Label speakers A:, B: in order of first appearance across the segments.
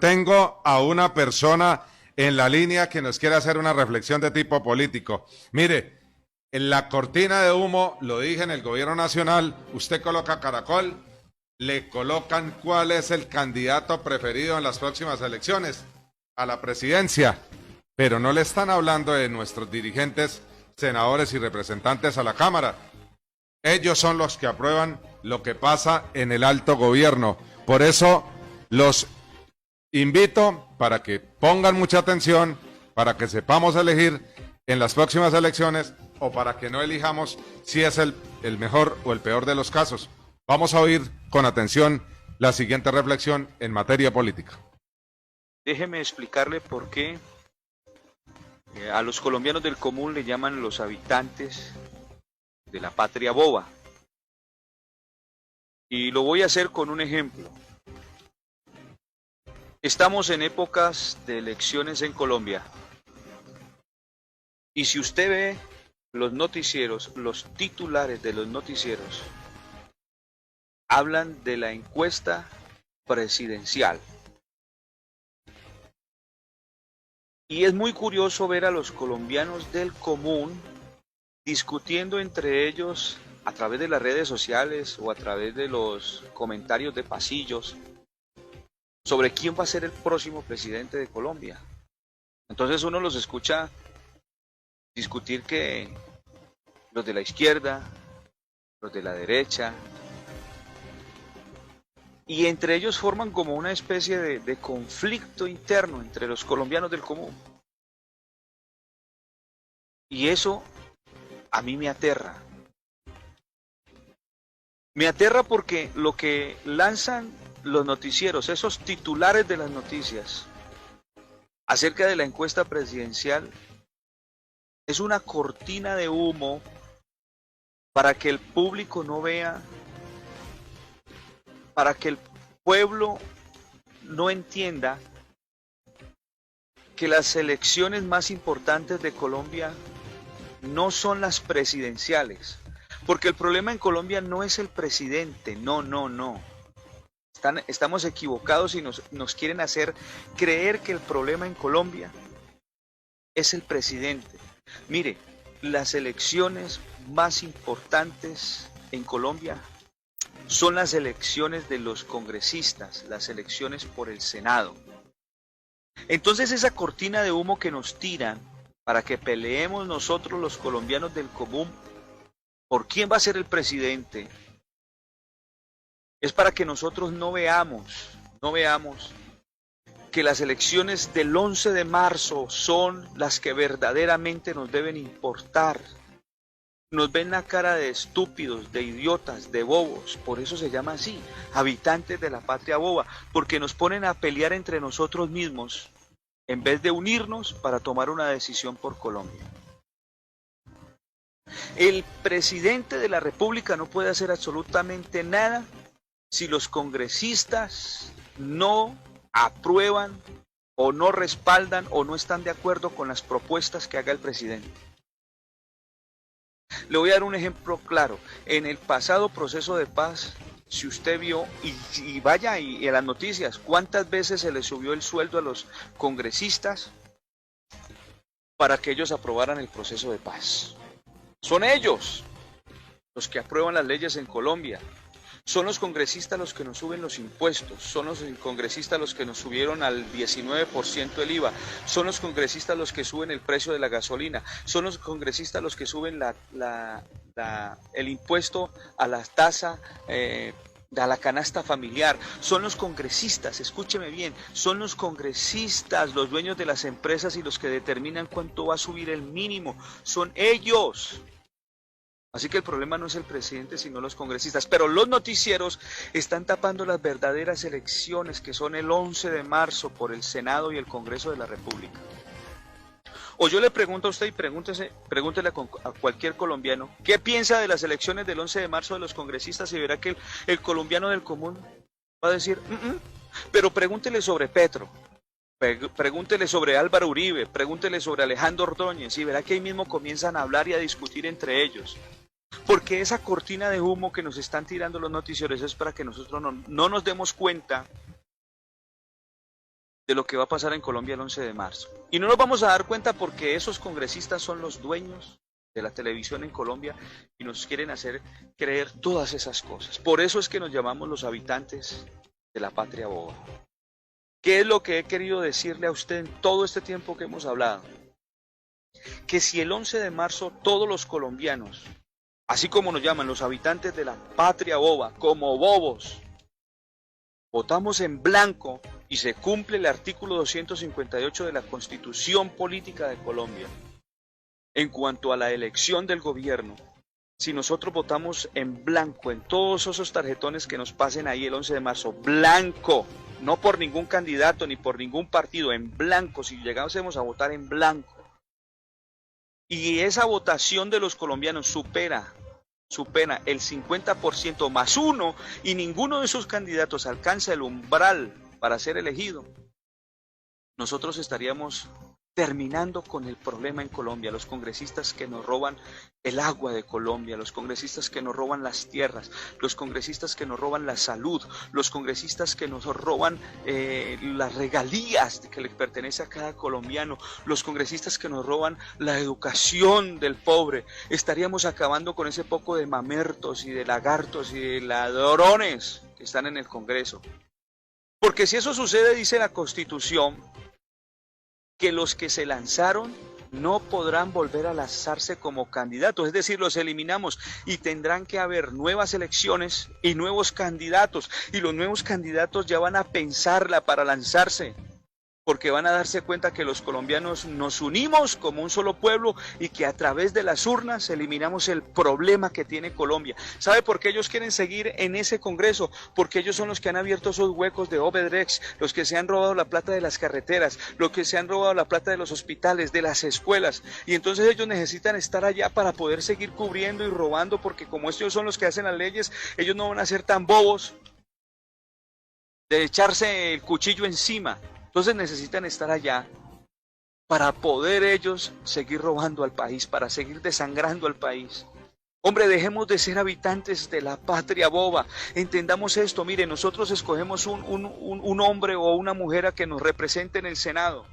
A: tengo a una persona en la línea que nos quiere hacer una reflexión de tipo político. Mire, en la cortina de humo, lo dije en el gobierno nacional, usted coloca Caracol, le colocan cuál es el candidato preferido en las próximas elecciones a la presidencia, pero no le están hablando de nuestros dirigentes, senadores y representantes a la Cámara. Ellos son los que aprueban lo que pasa en el alto gobierno. Por eso los invito para que pongan mucha atención, para que sepamos elegir en las próximas elecciones o para que no elijamos si es el mejor o el peor de los casos. Vamos a oír con atención la siguiente reflexión en materia política.
B: Déjeme explicarle por qué a los colombianos del común le llaman los habitantes de la patria boba. Y lo voy a hacer con un ejemplo. Estamos en épocas de elecciones en Colombia. Y si usted ve los noticieros, los titulares de los noticieros, hablan de la encuesta presidencial. Y es muy curioso ver a los colombianos del común discutiendo entre ellos a través de las redes sociales o a través de los comentarios de pasillos sobre quién va a ser el próximo presidente de Colombia. Entonces uno los escucha discutir que los de la izquierda, los de la derecha, y entre ellos forman como una especie de conflicto interno entre los colombianos del común. Y eso a mí me aterra. Me aterra porque lo que lanzan los noticieros, esos titulares de las noticias acerca de la encuesta presidencial, es una cortina de humo para que el público no vea, para que el pueblo no entienda que las elecciones más importantes de Colombia no son las presidenciales, porque el problema en Colombia no es el presidente, no. Estamos equivocados y nos quieren hacer creer que el problema en Colombia es el presidente. Mire, las elecciones más importantes en Colombia son las elecciones de los congresistas, las elecciones por el Senado. Entonces esa cortina de humo que nos tiran para que peleemos nosotros los colombianos del común por quién va a ser el presidente, es para que nosotros no veamos que las elecciones del 11 de marzo son las que verdaderamente nos deben importar. Nos ven la cara de estúpidos, de idiotas, de bobos, por eso se llama así, habitantes de la patria boba, porque nos ponen a pelear entre nosotros mismos en vez de unirnos para tomar una decisión por Colombia. El presidente de la República no puede hacer absolutamente nada si los congresistas no aprueban o no respaldan o no están de acuerdo con las propuestas que haga el presidente. Le voy a dar un ejemplo claro. En el pasado proceso de paz, si usted vio, y vaya y en las noticias, ¿cuántas veces se le subió el sueldo a los congresistas para que ellos aprobaran el proceso de paz? Son ellos los que aprueban las leyes en Colombia. Son los congresistas los que nos suben los impuestos, son los congresistas los que nos subieron al 19% el IVA, son los congresistas los que suben el precio de la gasolina, son los congresistas los que suben el impuesto a la tasa, a la canasta familiar, son los congresistas, escúcheme bien, son los congresistas, los dueños de las empresas y los que determinan cuánto va a subir el mínimo, son ellos. Así que el problema no es el presidente, sino los congresistas. Pero los noticieros están tapando las verdaderas elecciones que son el 11 de marzo por el Senado y el Congreso de la República. O yo le pregunto a usted y pregúntele a cualquier colombiano, ¿qué piensa de las elecciones del 11 de marzo de los congresistas? Y verá que el colombiano del común va a decir, pero pregúntele sobre Petro. Pregúntele sobre Álvaro Uribe, pregúntele sobre Alejandro Ordóñez y verá que ahí mismo comienzan a hablar y a discutir entre ellos. Porque esa cortina de humo que nos están tirando los noticieros es para que nosotros no nos demos cuenta de lo que va a pasar en Colombia el 11 de marzo. Y no nos vamos a dar cuenta porque esos congresistas son los dueños de la televisión en Colombia y nos quieren hacer creer todas esas cosas. Por eso es que nos llamamos los habitantes de la patria boba. ¿Qué es lo que he querido decirle a usted en todo este tiempo que hemos hablado? Que si el 11 de marzo todos los colombianos, así como nos llaman los habitantes de la patria boba, como bobos, votamos en blanco y se cumple el artículo 258 de la Constitución Política de Colombia, en cuanto a la elección del gobierno, si nosotros votamos en blanco en todos esos tarjetones que nos pasen ahí el 11 de marzo, blanco, no por ningún candidato ni por ningún partido, en blanco, si llegásemos a votar en blanco, y esa votación de los colombianos supera el 50% más uno y ninguno de esos candidatos alcanza el umbral para ser elegido, nosotros estaríamos terminando con el problema en Colombia, los congresistas que nos roban el agua de Colombia, los congresistas que nos roban las tierras, los congresistas que nos roban la salud, los congresistas que nos roban las regalías que le pertenece a cada colombiano, los congresistas que nos roban la educación del pobre. Estaríamos acabando con ese poco de mamertos y de lagartos y de ladrones que están en el Congreso. Porque si eso sucede, dice la Constitución, que los que se lanzaron no podrán volver a lanzarse como candidatos, es decir, los eliminamos y tendrán que haber nuevas elecciones y nuevos candidatos, y los nuevos candidatos ya van a pensarla para lanzarse, porque van a darse cuenta que los colombianos nos unimos como un solo pueblo y que a través de las urnas eliminamos el problema que tiene Colombia. ¿Sabe por qué ellos quieren seguir en ese Congreso? Porque ellos son los que han abierto esos huecos de Obedrex, los que se han robado la plata de las carreteras, los que se han robado la plata de los hospitales, de las escuelas, y entonces ellos necesitan estar allá para poder seguir cubriendo y robando, porque como ellos son los que hacen las leyes, ellos no van a ser tan bobos de echarse el cuchillo encima. Entonces necesitan estar allá para poder ellos seguir robando al país, para seguir desangrando al país. Hombre, dejemos de ser habitantes de la patria boba. Entendamos esto. Mire, nosotros escogemos un hombre o una mujer a que nos represente en el Senado.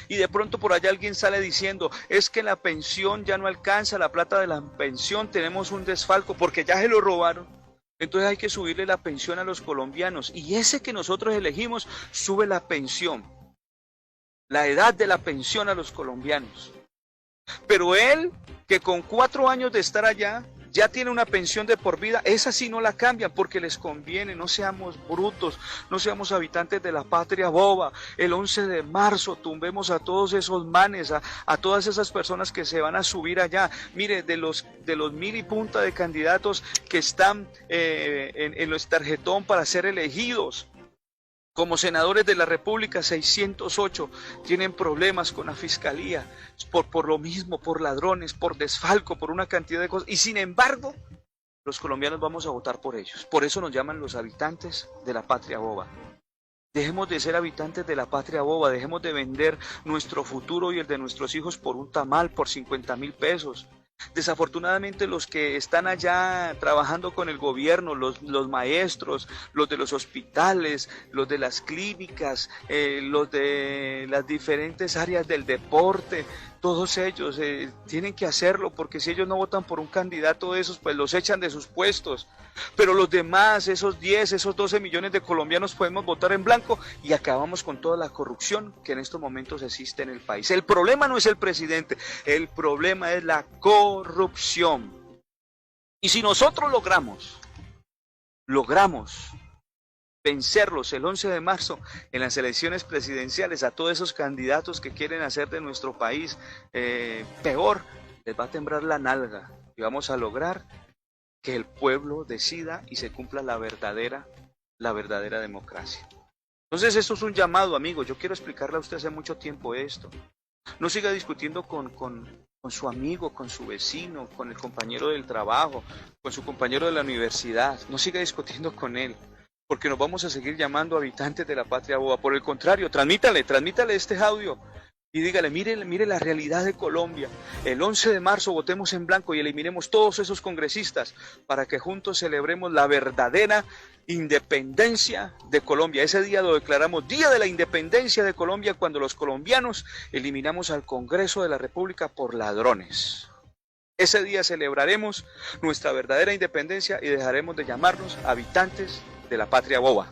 B: Y de pronto por allá alguien sale diciendo, es que la pensión ya no alcanza, la plata de la pensión, tenemos un desfalco porque ya se lo robaron. Entonces hay que subirle la pensión a los colombianos, y ese que nosotros elegimos sube la pensión, la edad de la pensión a los colombianos. Pero él, que con 4 años de estar allá, ya tiene una pensión de por vida, esa sí no la cambian porque les conviene. No seamos brutos, no seamos habitantes de la patria boba. El 11 de marzo tumbemos a todos esos manes, a todas esas personas que se van a subir allá. Mire, de los 1000 y punta de candidatos que están en los tarjetón para ser elegidos como senadores de la República, 608 tienen problemas con la fiscalía por lo mismo, por ladrones, por desfalco, por una cantidad de cosas, y sin embargo los colombianos vamos a votar por ellos. Por eso nos llaman los habitantes de la patria boba. Dejemos de ser habitantes de la patria boba, dejemos de vender nuestro futuro y el de nuestros hijos por un tamal, por 50.000 pesos. Desafortunadamente los que están allá trabajando con el gobierno, los maestros, los de los hospitales, los de las clínicas, los de las diferentes áreas del deporte, todos ellos tienen que hacerlo, porque si ellos no votan por un candidato de esos, pues los echan de sus puestos. Pero los demás, esos 10, esos 12 millones de colombianos, podemos votar en blanco y acabamos con toda la corrupción que en estos momentos existe en el país. El problema no es el presidente, el problema es la corrupción. Y si nosotros logramos vencerlos el 11 de marzo en las elecciones presidenciales, a todos esos candidatos que quieren hacer de nuestro país peor, les va a temblar la nalga y vamos a lograr que el pueblo decida y se cumpla la verdadera democracia. Entonces esto es un llamado, amigo. Yo quiero explicarle a usted hace mucho tiempo esto. No siga discutiendo con su amigo, con su vecino, con el compañero del trabajo, con su compañero de la universidad. No siga discutiendo con él, porque nos vamos a seguir llamando habitantes de la patria boba. Por el contrario, transmítale este audio Y dígale, mire la realidad de Colombia. El 11 de marzo votemos en blanco y eliminemos todos esos congresistas para que juntos celebremos la verdadera independencia de Colombia. Ese día lo declaramos Día de la Independencia de Colombia, cuando los colombianos eliminamos al Congreso de la República por ladrones. Ese día celebraremos nuestra verdadera independencia y dejaremos de llamarnos habitantes de la patria boba.